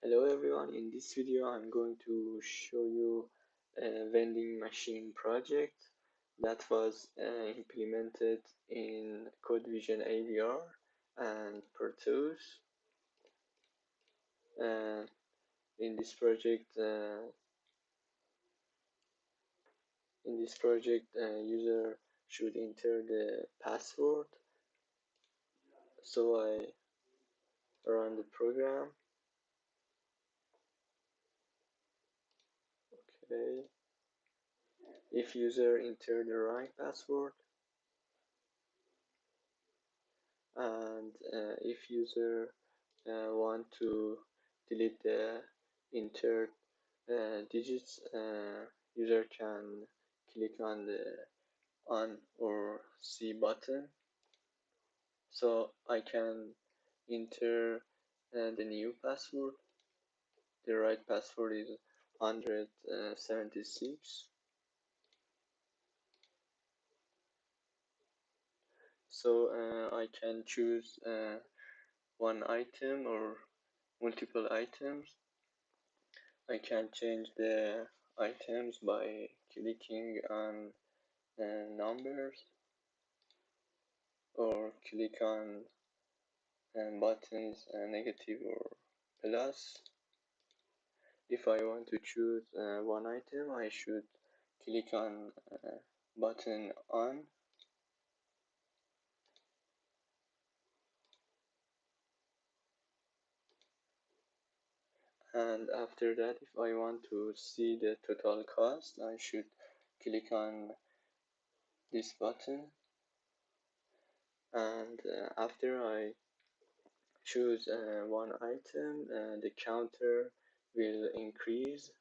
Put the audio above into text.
Hello everyone, in this video I'm going to show you a vending machine project that was implemented in CodeVision AVR and Proteus. Uh, in this project, user should enter the password. So I run the program. Okay. If user enter the right password, and if user want to delete the entered digits, user can click on the on or C button. So I can enter the new password. The right password is 176. So I can choose one item or multiple items. I can change the items by clicking on numbers or click on buttons negative or plus. If I want to choose one item, I should click on button on, and after that, if I want to see the total cost, I should click on this button, and after I choose one item, the counter will increase